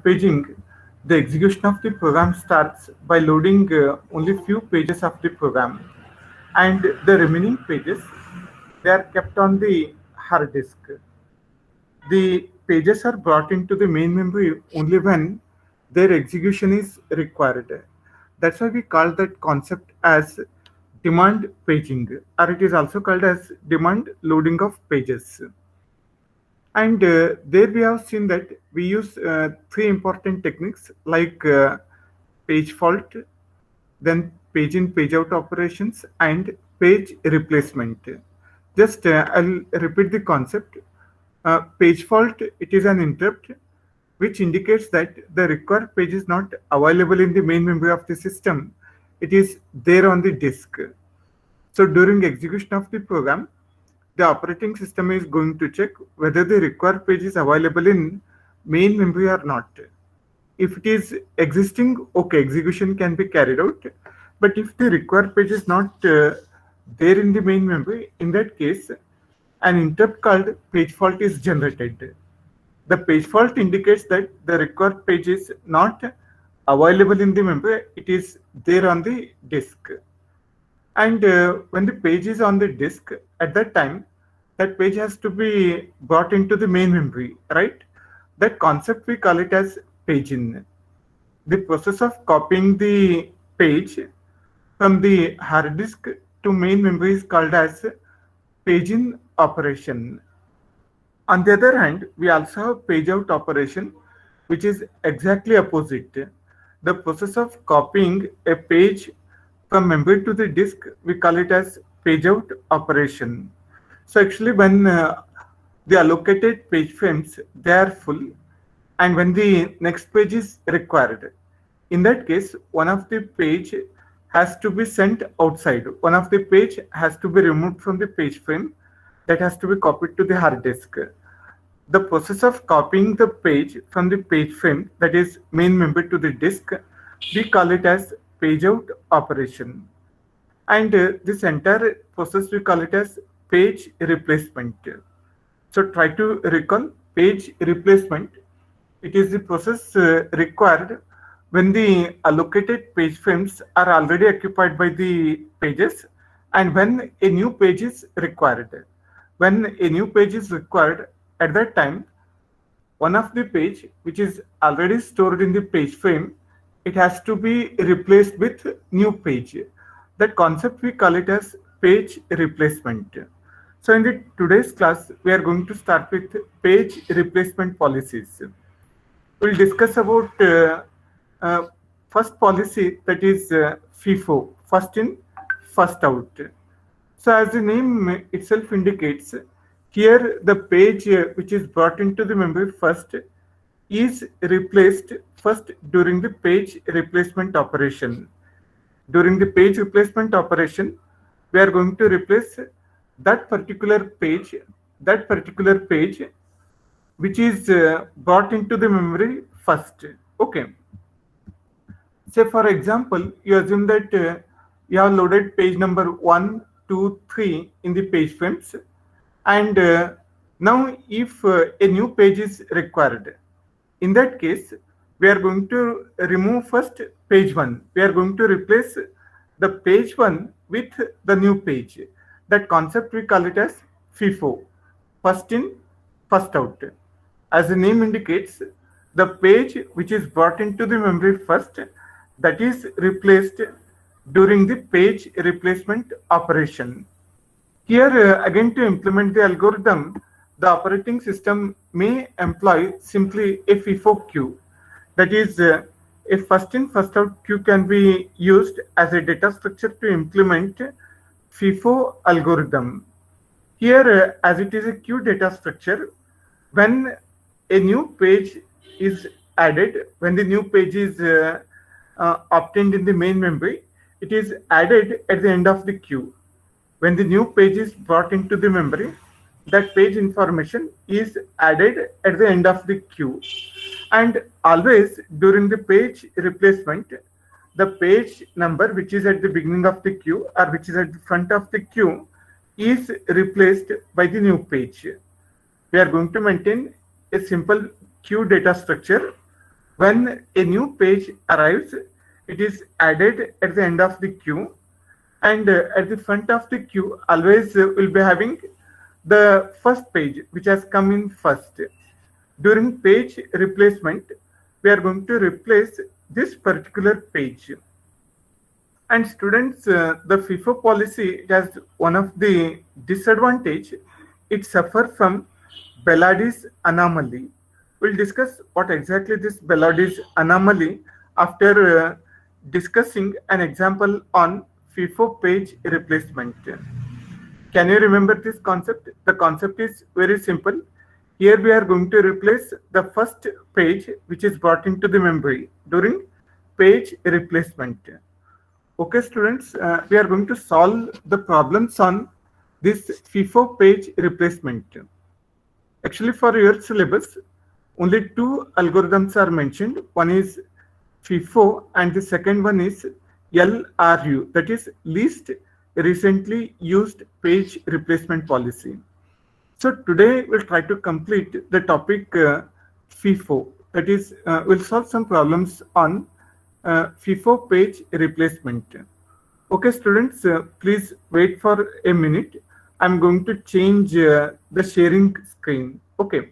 paging, the execution of the program starts by loading only few pages of the program, and the remaining pages they are kept on the hard disk. The pages are brought into the main memory only when their execution is required. That's why we call that concept as demand paging, or it is also called as demand loading of pages. And there we have seen that we use three important techniques like page fault, then page in page out operations, and page replacement. Just I'll repeat the concept. Page fault, it is an interrupt which indicates that the required page is not available in the main memory of the system. It is there on the disk. So during execution of the program, the operating system is going to check whether the required page is available in main memory or not. If it is existing, okay, execution can be carried out. But if the required page is not there in the main memory, in that case, an interrupt called page fault is generated. The page fault indicates that the required page is not available in the memory, it is there on the disk. And when the page is on the disk, at that time, that page has to be brought into the main memory, right? That concept we call it as page in. The process of copying the page from the hard disk to main memory is called as page in operation. On the other hand, we also have page out operation, which is exactly opposite. The process of copying a page from memory to the disk, we call it as page out operation. So actually when the allocated page frames, they are full, and when the next page is required, in that case, one of the page has to be sent outside. One of the page has to be removed from the page frame that has to be copied to the hard disk. The process of copying the page from the page frame, that is main memory to the disk, we call it as page out operation. And this entire process we call it as page replacement. So try to recall page replacement. It is the process required when the allocated page frames are already occupied by the pages and when a new page is required. When a new page is required, at that time, one of the page which is already stored in the page frame, it has to be replaced with new page. That concept we call it as page replacement. So in the today's class, we are going to start with page replacement policies. We'll discuss about first policy, that is FIFO, first in, first out. So as the name itself indicates, here the page which is brought into the memory first is replaced first during the page replacement operation. During the page replacement operation, we are going to replace that particular page which is brought into the memory first. Okay. Say for example, you assume that you have loaded page number 1, 2, 3 in the page frames, and now if a new page is required, in that case, we are going to remove first page 1. We are going to replace the page 1 with the new page. That concept we call it as FIFO, first in, first out. As the name indicates, the page which is brought into the memory first, that is replaced during the page replacement operation. Here again, to implement the algorithm, the operating system may employ simply a FIFO queue. That is, a first in first out queue can be used as a data structure to implement FIFO algorithm. Here, as it is a queue data structure, when a new page is added, when the new page is obtained in the main memory, it is added at the end of the queue. When the new page is brought into the memory, that page information is added at the end of the queue. And always during the page replacement, the page number which is at the beginning of the queue or which is at the front of the queue is replaced by the new page. We are going to maintain a simple queue data structure When a new page arrives, it is added at the end of the queue, and at the front of the queue always will be having the first page which has come in first. During page replacement, we are going to replace this particular page. And students, the FIFO policy has one of the disadvantage. It suffers from Bellardi's anomaly. We'll discuss what exactly this Bellardi's anomaly after discussing an example on FIFO page replacement. Can you remember this concept? The concept is very simple. Here we are going to replace the first page which is brought into the memory during page replacement. Okay, students, we are going to solve the problems on this FIFO page replacement. Actually, for your syllabus, only two algorithms are mentioned. One is FIFO and the second one is LRU, that is least recently used page replacement policy. So today we'll try to complete the topic FIFO. That is, we'll solve some problems on FIFO page replacement. Okay, students, please wait for a minute. I'm going to change the sharing screen. Okay.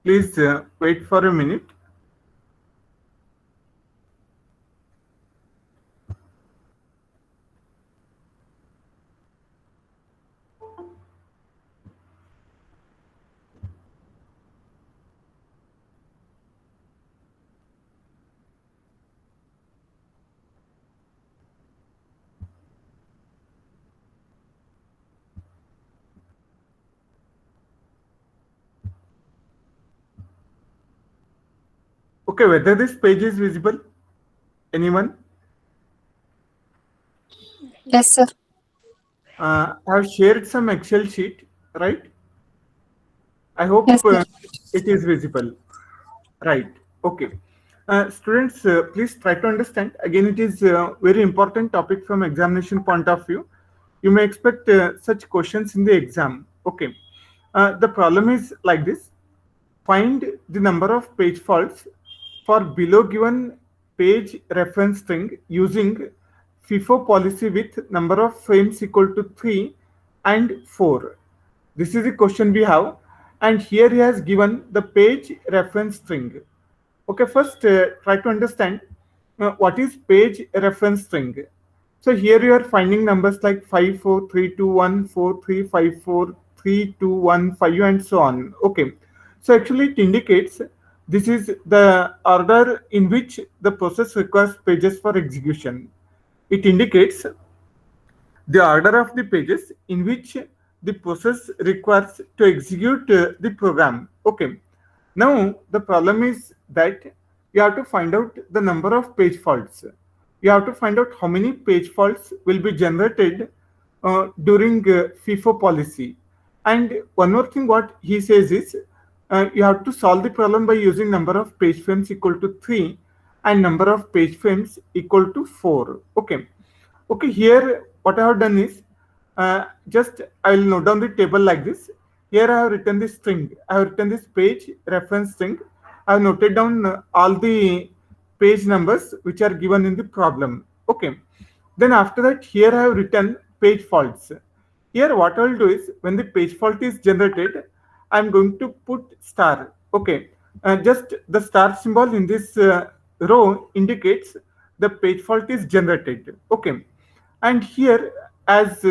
Please wait for a minute. Okay, whether this page is visible? Anyone? Yes, sir. I have shared some Excel sheet, right? I hope Yes, sir. it is visible. Right. Okay. Students, please try to understand. Again, it is a very important topic from examination point of view. You may expect such questions in the exam. Okay. The problem is like this. Find the number of page faults for below given page reference string using FIFO policy with number of frames equal to 3 and 4. This is the question we have, and here he has given the page reference string. Okay, first try to understand what is page reference string. So here you are finding numbers like 5432143543215 and so on. Okay, so actually it indicates this is the order in which the process requires pages for execution. It indicates the order of the pages in which the process requires to execute the program. Okay. Now the problem is that you have to find out the number of page faults. You have to find out how many page faults will be generated during FIFO policy. And one more thing, what he says is you have to solve the problem by using number of page frames equal to 3 and number of page frames equal to 4. Okay. Okay, here what I have done is just I will note down the table like this. Here I have written this string. I have written this page reference string. I have noted down all the page numbers which are given in the problem. Okay. Then after that, here I have written page faults. Here what I will do is when the page fault is generated, I am going to put star. Okay. Just the star symbol in this row indicates the page fault is generated. Okay. And here, as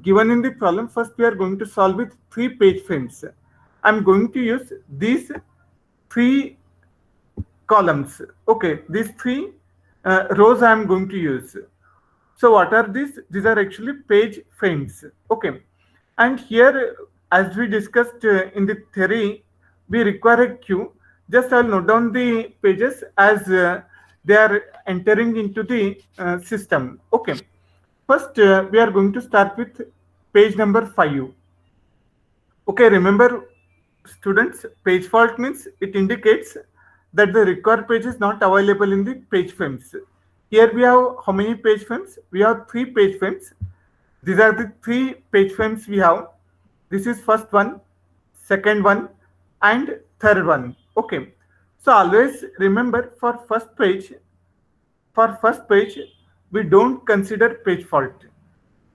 given in the problem, first we are going to solve with 3 page frames. I'm going to use these 3 columns. Okay, these 3 rows I am going to use. So what are these? These are actually page frames. Okay, and here, as we discussed in the theory, we require a queue. Just I'll note down the pages as they are entering into the system. Okay. First, we are going to start with page number 5. Okay, remember, students, page fault means it indicates that the required page is not available in the page frames. Here we have how many page frames? We have 3 page frames. These are the 3 page frames we have. This is first one, second one, and third one. Okay. So always remember for first page, we don't consider page fault.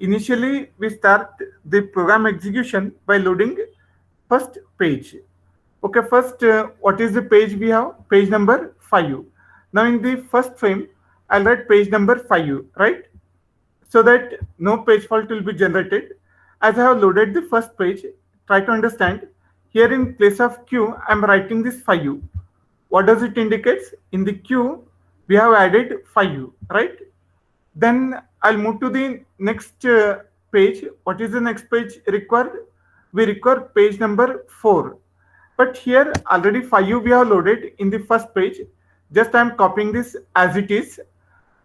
Initially, we start the program execution by loading first page. Okay, first, what is the page we have? Page number 5. Now, in the first frame, I'll write page number 5, right? So that no page fault will be generated. As I have loaded the first page, try to understand. Here in place of Q, I'm writing this 5. What does it indicate? In the Q, we have added 5, right? Then I'll move to the next page. What is the next page required? We require page number 4. But here already 5 we have loaded in the first page. Just I'm copying this as it is.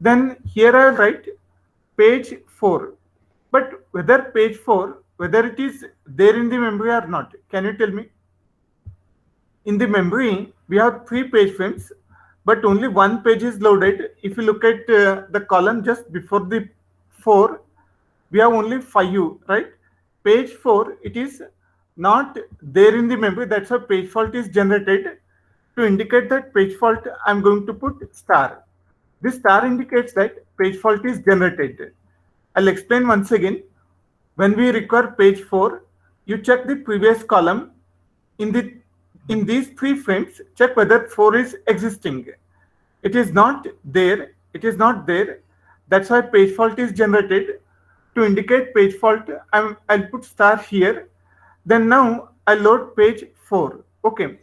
Then here I'll write page 4. But whether page 4, whether it is there in the memory or not, can you tell me? In the memory, we have 3 page frames, but only one page is loaded. If you look at the column just before the 4, we have only 5, right? Page 4, it is not there in the memory. That's why page fault is generated. To indicate that page fault, I'm going to put star. This star indicates that page fault is generated. I'll explain once again. When we require page 4, you check the previous column. In these 3 frames, check whether 4 is existing. It is not there. It is not there. That's why page fault is generated. To indicate page fault, I'll put star here. Then now I'll load page 4. Okay.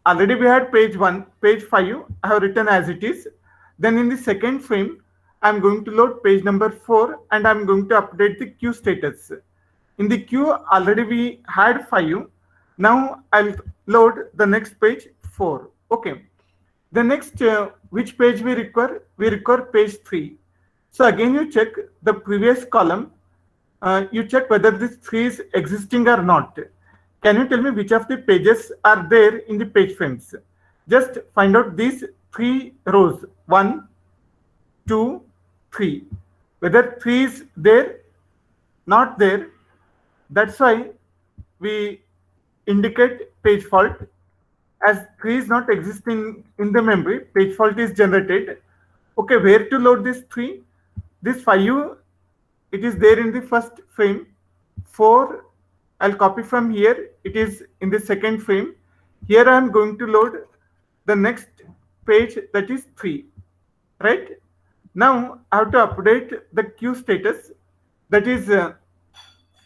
Already we had page 1, page 5. I have written as it is. Then in the second frame, I'm going to load page number 4 and I'm going to update the queue status. In the queue, already we had 5. Now I'll load the next page 4. Okay. The next, which page we require? We require page 3. So again, you check the previous column. You check whether this 3 is existing or not. Can you tell me which of the pages are there in the page frames? Just find out these 3 rows. 1, 2, 3. Whether 3 is there, not there. That's why we indicate page fault. As 3 is not existing in the memory, page fault is generated. Okay, where to load this 3? This 5, it is there in the first frame. 4, I'll copy from here. It is in the second frame. Here I am going to load the next page, that is 3. Right? Now I have to update the queue status. That is,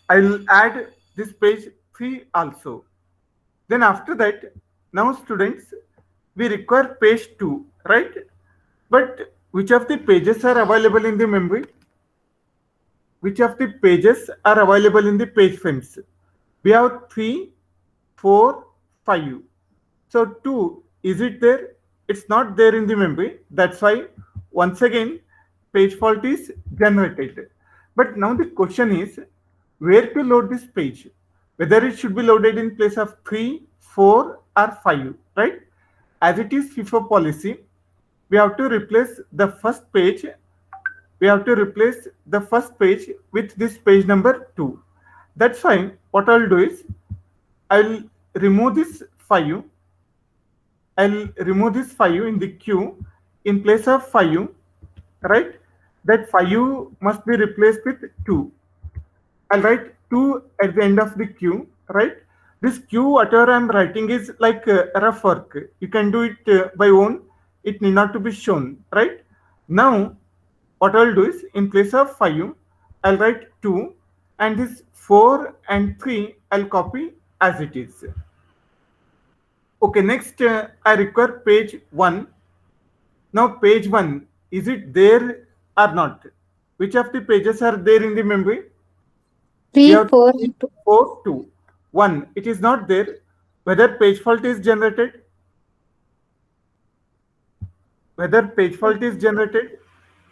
I'll add this page 3 also. Then after that, now students, we require page 2, right? But which of the pages are available in the memory? Which of the pages are available in the page frames? We have 3, 4, 5. So 2, is it there? It's not there in the memory. That's why once again page fault is generated. But now the question is where to load this page? Whether it should be loaded in place of 3, 4 or 5, right? As it is FIFO policy, we have to replace the first page. We have to replace the first page with this page number 2. That's why what I'll do is I'll remove this 5. I'll remove this 5 in the queue. In place of 5, right? That 5 must be replaced with 2. I'll write 2 at the end of the queue, right? This queue, whatever I'm writing is like rough work. You can do it by own. It need not to be shown, right? Now, what I'll do is in place of 5, I'll write 2 and this 4 and 3, I'll copy as it is. Okay, next I require page 1. Now page 1, is it there or not? Which of the pages are there in the memory? 3, 4, 4, 2. 1, it is not there. Whether page fault is generated? Whether page fault is generated?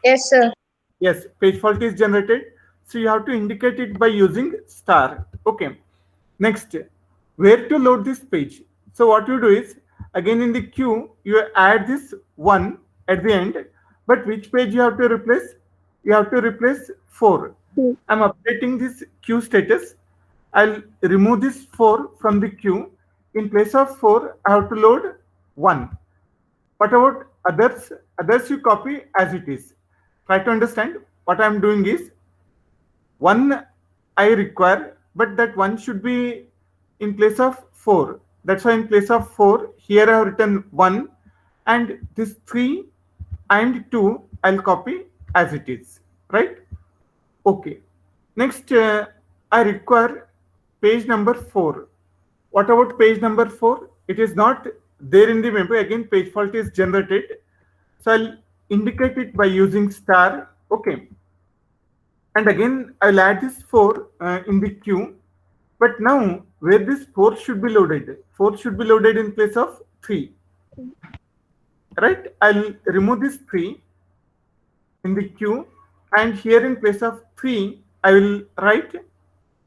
Yes, sir. Yes, page fault is generated. So you have to indicate it by using star. Okay. Next, where to load this page? So what you do is, again in the queue, you add this 1 at the end. But which page you have to replace? You have to replace 4. Hmm. I'm updating this queue status. I'll remove this 4 from the queue. In place of 4, I have to load 1. What about others? Others you copy as it is. Try to understand. What I'm doing is 1 I require, but that 1 should be in place of 4. That's why in place of 4, here I have written 1, and this 3 and 2 I'll copy as it is, right? Okay. Next, I require page number 4. What about page number 4? It is not there in the memory. Again, page fault is generated. So I'll indicate it by using star. Okay. And again, I'll add this 4 in the queue. But now, where this 4 should be loaded? 4 should be loaded in place of 3. Right? I'll remove this 3 in the queue. And here in place of 3, I will write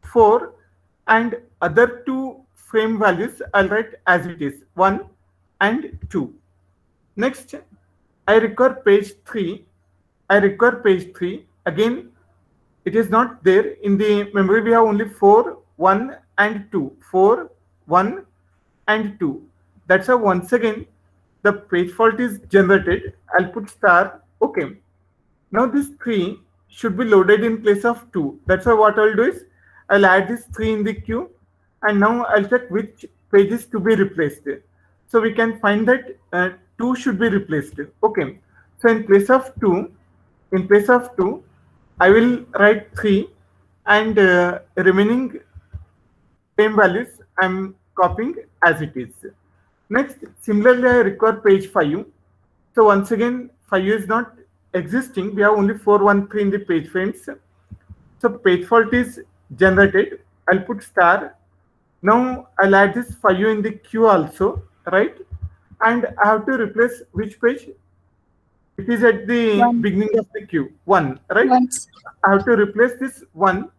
4, and other 2 frame values I'll write as it is, 1 and 2. Next, I require page 3. I require page 3. Again, it is not there in the memory. We have only 4, 1 and 2. 4, 1 and 2. That's how once again the page fault is generated. I'll put star. Okay. Now this 3 should be loaded in place of 2. That's why what I'll do is I'll add this 3 in the queue, and now I'll check which pages to be replaced. So we can find that 2 should be replaced. Okay. So in place of 2, I will write 3, and remaining same values I'm copying as it is. Next, similarly, I require page 5. So once again, 5 is not existing. We have only 4, 1, 3 in the page frames. So page fault is generated. I'll put star. Now I'll add this 5 in the queue also, right? And I have to replace which page? It is at the 1. beginning of the queue, 1, right? Once. I have to replace this 1,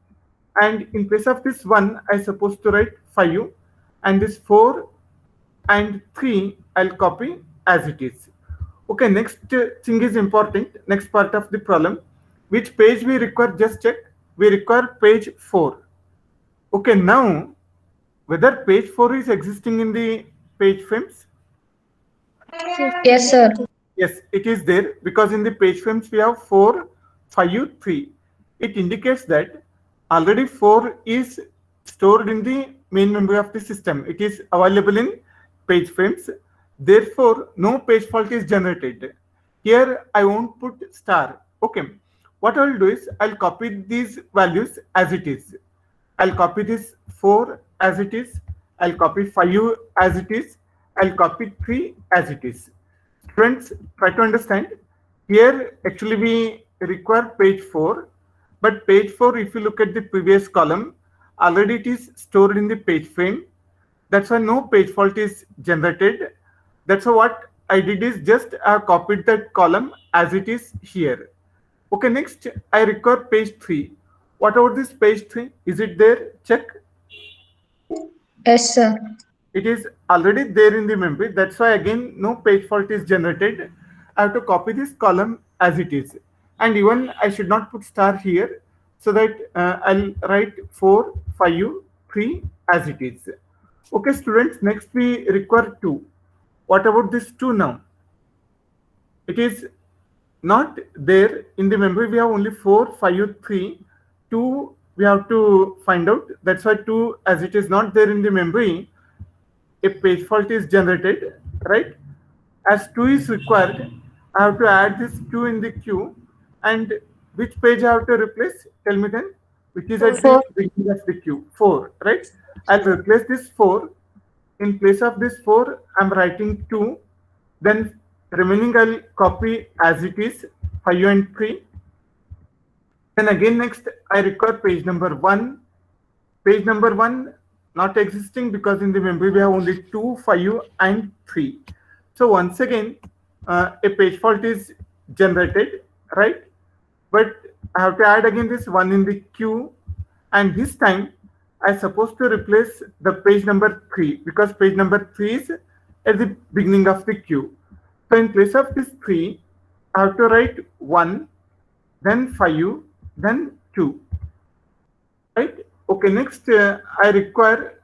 and in place of this 1, I supposed to write 5, and this 4 and 3 I'll copy as it is. Okay, next thing is important. Next part of the problem. Which page we require? Just check. We require page 4. Okay, now whether page 4 is existing in the page frames? Yes, sir. Yes, it is there, because in the page frames we have 4, 5, 3. It indicates that already 4 is stored in the main memory of the system. It is available in page frames. Therefore, no page fault is generated. Here I won't put star. Okay. What I'll do is I'll copy these values as it is. I'll copy this 4 as it is. I'll copy 5 as it is. I'll copy 3 as it is. Friends, try to understand. Here actually we require page 4, but page 4, if you look at the previous column, already it is stored in the page frame. That's why no page fault is generated. That's why what I did is just I copied that column as it is here. Okay, next I require page 3. What about this page 3? Is it there? Check. Yes, sir. It is already there in the memory. That's why again no page fault is generated. I have to copy this column as it is. And even I should not put star here, so that I'll write 4, 5, 3 as it is. Okay, students, next we require 2. What about this 2 now? It is not there in the memory. We have only 4, 5, 3. 2 we have to find out. That's why 2, as it is not there in the memory, a page fault is generated, right? As 2 is required, I have to add this 2 in the queue. And which page I have to replace? Tell me then. Which is at the 4. beginning of the queue? 4, right? I'll replace this 4. In place of this 4, I'm writing 2. Then remaining I'll copy as it is, 5 and 3. Then again next I require page number 1. Page number 1 not existing, because in the memory we have only 2, 5 and 3. So once again a page fault is generated, right? But I have to add again this 1 in the queue, and this time I supposed to replace the page number 3, because page number 3 is at the beginning of the queue. So in place of this 3, I have to write 1, then 5, then 2. Right? Okay, next I require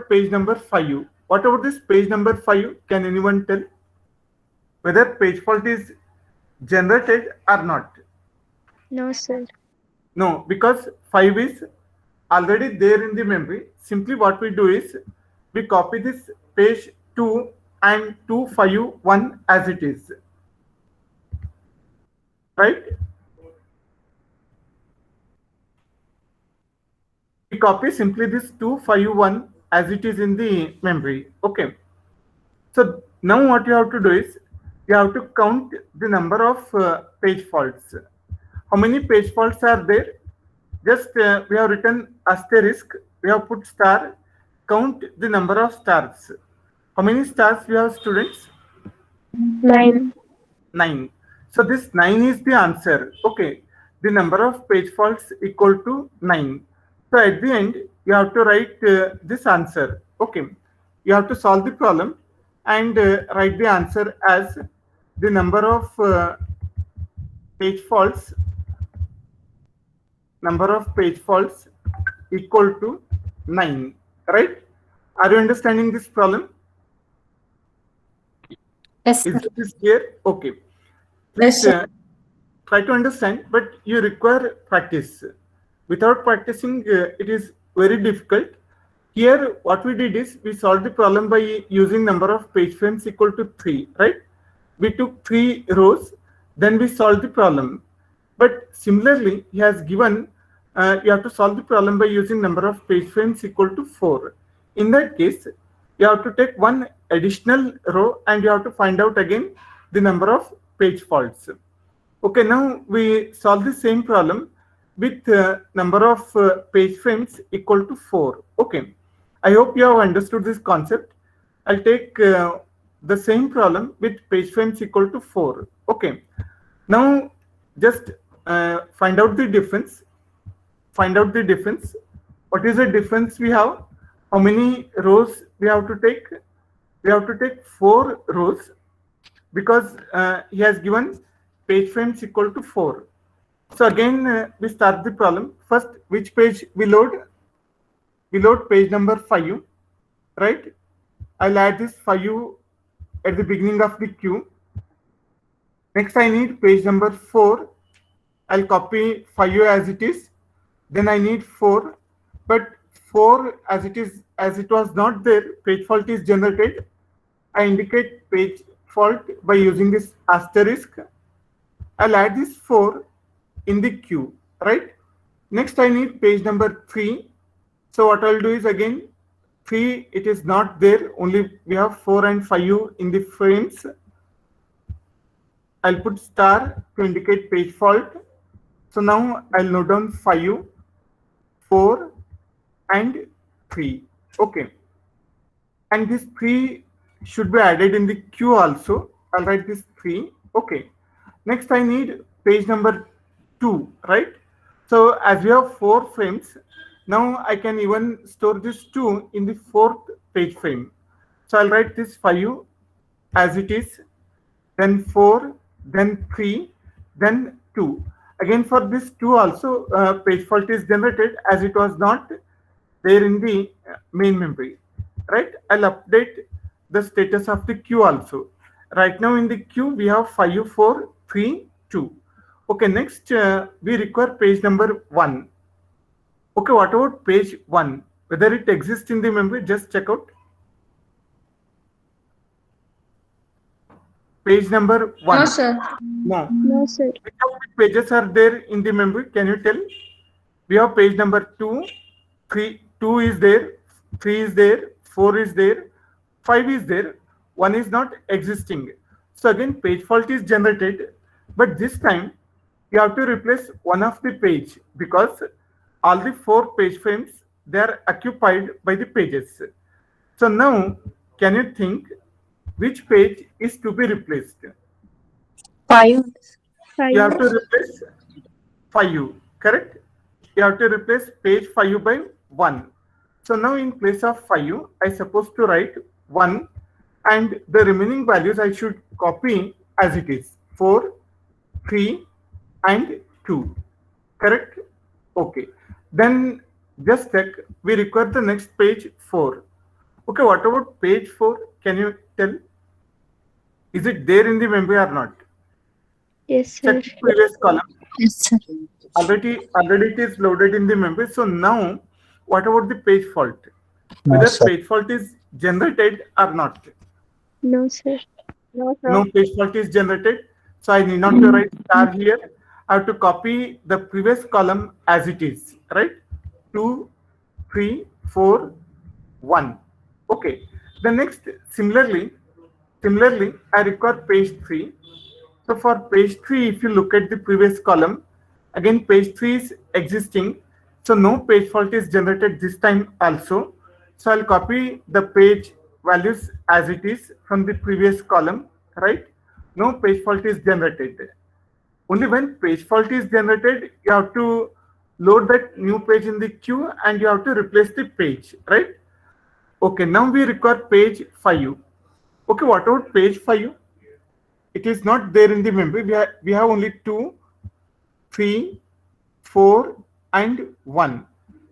page number 5. What about this page number 5? Can anyone tell whether page fault is generated or not? No, sir. No, because 5 is already there in the memory. Simply what we do is we copy this page 2 and 251 as it is. Right? We copy simply this 251 as it is in the memory. Okay. So now what you have to do is you have to count the number of page faults. How many page faults are there? Just we have written asterisk, we have put star, count the number of stars. How many stars we have, students? 9. 9. So this 9 is the answer. Okay. The number of page faults equal to 9. So at the end, you have to write this answer. Okay. You have to solve the problem and write the answer as the number of page faults equal to 9. Right? Are you understanding this problem? Yes, Is sir. this clear? Okay. Yes, Please sir. try to understand, but you require practice. Without practicing, it is very difficult. Here, what we did is we solved the problem by using number of page frames equal to 3, right? We took 3 rows, then we solved the problem. But similarly, he has given you have to solve the problem by using number of page frames equal to 4. In that case, you have to take one additional row and you have to find out again the number of page faults. Okay, now we solve the same problem with number of page frames equal to 4. Okay, I hope you have understood this concept. I'll take the same problem with page frames equal to 4. Okay, now just find out the difference. What is the difference we have? How many rows we have to take? We have to take 4 rows because he has given page frames equal to 4. So again, we start the problem. First, which page we load? We load page number 5, right? I'll add this 5 at the beginning of the queue. Next, I need page number 4. I'll copy 5 as it is. Then I need 4, but 4 as it was not there, page fault is generated. I indicate page fault by using this asterisk. I'll add this 4 in the queue, right? Next, I need page number 3. So what I'll do is again 3, it is not there, only we have 4 and 5 in the frames. I'll put star to indicate page fault. So now I'll note down 5, 4 and 3. Okay. And this 3 should be added in the queue also. I'll write this 3. Okay. Next, I need page number 2, right? So as we have 4 frames, now I can even store this 2 in the 4th page frame. So I'll write this 5 as it is, then 4, then 3, then 2. Again, for this 2 also, page fault is generated as it was not there in the main memory, right? I'll update the status of the queue also. Right now in the queue, we have 5, 4, 3, 2. Okay, next we require page number 1. Okay, what about page 1? Whether it exists in the memory, just check out. Page number 1. No, sir. No. No, sir. Which of the pages are there in the memory? Can you tell? We have page number 2, 3, 2 is there, 3 is there, 4 is there, 5 is there, 1 is not existing. So again, page fault is generated, but this time you have to replace one of the page because all the 4 page frames, they are occupied by the pages. So now, can you think which page is to be replaced? 5. You have to replace 5, correct? You have to replace page 5 by 1. So now in place of 5, I supposed to write 1 and the remaining values I should copy as it is, 4, 3 and 2, correct? Okay, then just check, we require the next page 4. Okay, what about page 4? Can you tell? Is it there in the memory or not? Yes, sir. Check the previous column. Yes, sir. Already it is loaded in the memory. So now, what about the page fault? No, Whether sir. page fault is generated or not? No, sir. No, No page fault is generated. So I need not to write star here. I have to copy the previous column as it is, right? 2, 3, 4, 1. Okay. The next, similarly, I require page 3. So for page 3, if you look at the previous column, again page 3 is existing. So no page fault is generated this time also. So I'll copy the page values as it is from the previous column, right? No page fault is generated. Only when page fault is generated, you have to load that new page in the queue and you have to replace the page, right? Okay, now we require page 5. Okay, what about page 5? It is not there in the memory. We have only 2, 3, 4 and 1.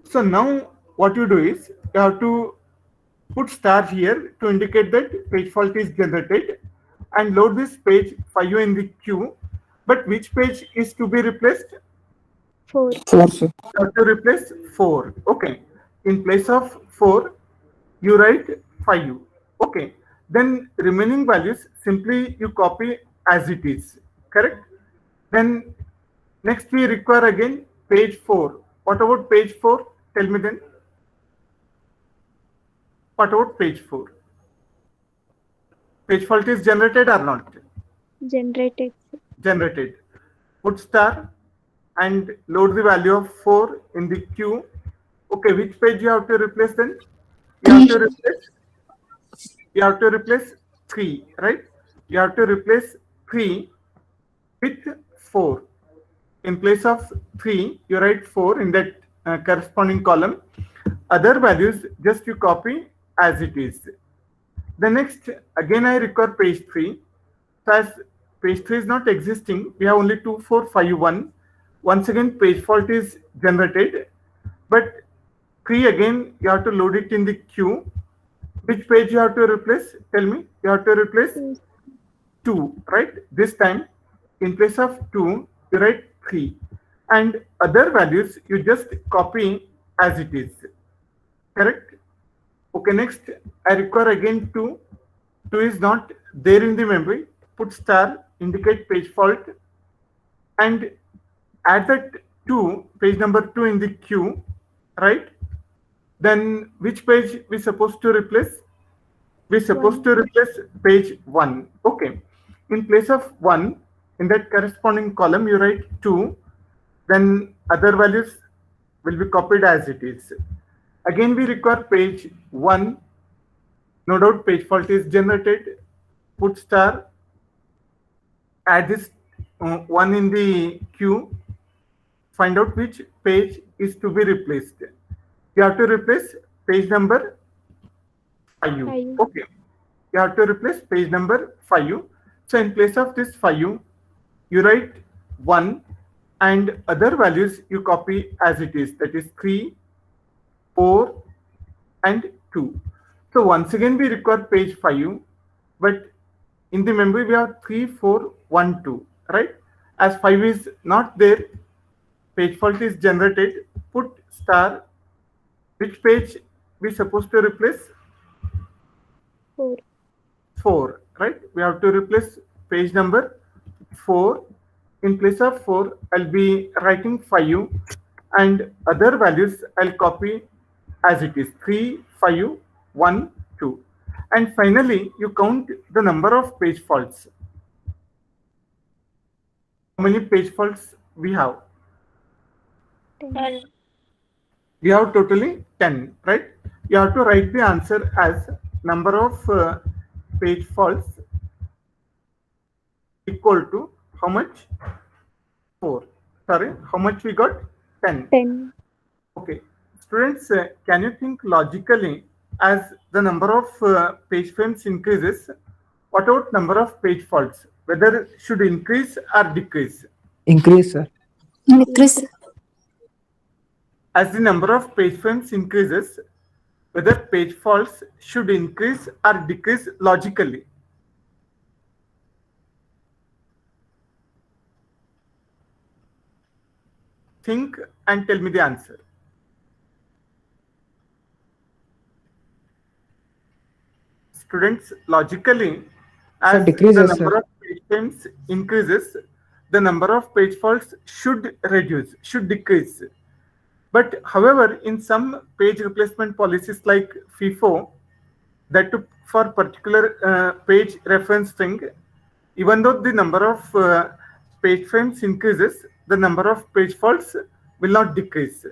So now what you do is you have to put star here to indicate that page fault is generated and load this page 5 in the queue. But which page is to be replaced? 4. 4, sir. You have to replace 4. Okay. In place of 4, you write 5. Okay. Then remaining values simply you copy as it is. Correct? Then next we require again page 4. What about page 4? Tell me then. What about page 4? Page fault is generated or not? Generated. Generated. Put star and load the value of 4 in the queue. Okay, which page you have to replace then? You have to replace 3, right? You have to replace 3 with 4. In place of 3, you write 4 in that corresponding column. Other values just you copy as it is. The next, again I require page 3. So as page 3 is not existing, we have only 2, 4, 5, 1. Once again page fault is generated, but 3 again you have to load it in the queue. Which page you have to replace? Tell me. You have to replace 2, right? This time in place of 2 you write 3 and other values you just copy as it is. Correct? Okay, next I require again 2. 2 is not there in the memory. Put star, indicate page fault and add that 2, page number 2 in the queue, right? Then which page we supposed to replace? We supposed to replace page 1. Okay. In place of 1, in that corresponding column, you write 2. Then other values will be copied as it is. Again, we require page 1. No doubt page fault is generated. Put star. Add this 1 in the queue. Find out which page is to be replaced. You have to replace page number 5. Okay. You have to replace page number 5. So in place of this 5, you write 1 and other values you copy as it is. That is 3, 4 and 2. So once again we require page 5, but in the memory we have 3, 4, 1, 2, right? As 5 is not there, page fault is generated. Put star. Which page we supposed to replace? 4. 4, right? We have to replace page number 4. In place of 4, I'll be writing 5 and other values I'll copy as it is. 3, 5, 1, 2. And finally, you count the number of page faults. How many page faults we have? 10. We have totally 10, right? You have to write the answer as number of page faults equal to how much? 4. Sorry, how much we got? 10. 10. Okay. Students, can you think logically as the number of page frames increases? What about number of page faults? whether should increase or decrease. Increase, sir. Increase. As the number of page frames increases, whether page faults should increase or decrease logically. Think and tell me the answer. Students, logically, as decreases, the sir. number of page frames increases, the number of page faults should reduce, should decrease. But however, in some page replacement policies like FIFO, that for particular page reference string, even though the number of page frames increases, the number of page faults will not decrease.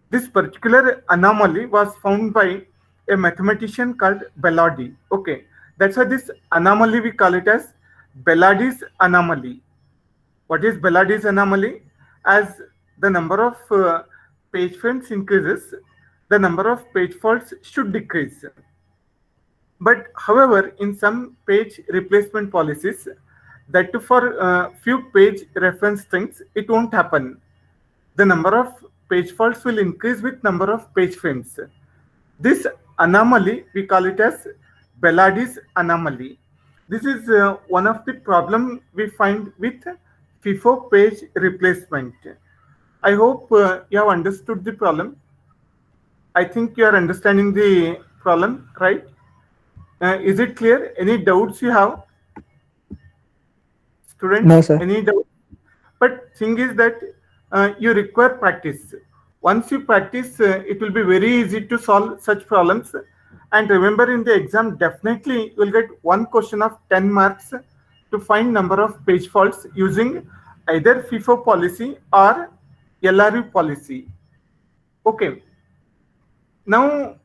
This particular anomaly was found by a mathematician called Bellardi. Okay, that's why this anomaly we call it as Bellardi's anomaly. What is Bellardi's anomaly? As the number of page frames increases, the number of page faults should decrease. But however, in some page replacement policies, that too for few page reference strings, it won't happen. The number of page faults will increase with number of page frames. This anomaly, we call it as Bellardi's anomaly. This is one of the problem we find with FIFO page replacement. I hope you have understood the problem. I think you are understanding the problem, right? Is it clear? Any doubts you have? Students, No, sir. any doubts? But thing is that you require practice. Once you practice, it will be very easy to solve such problems. And remember, in the exam, definitely you will get one question of 10 marks to find number of page faults using either FIFO policy or LRU policy. Okay. Now,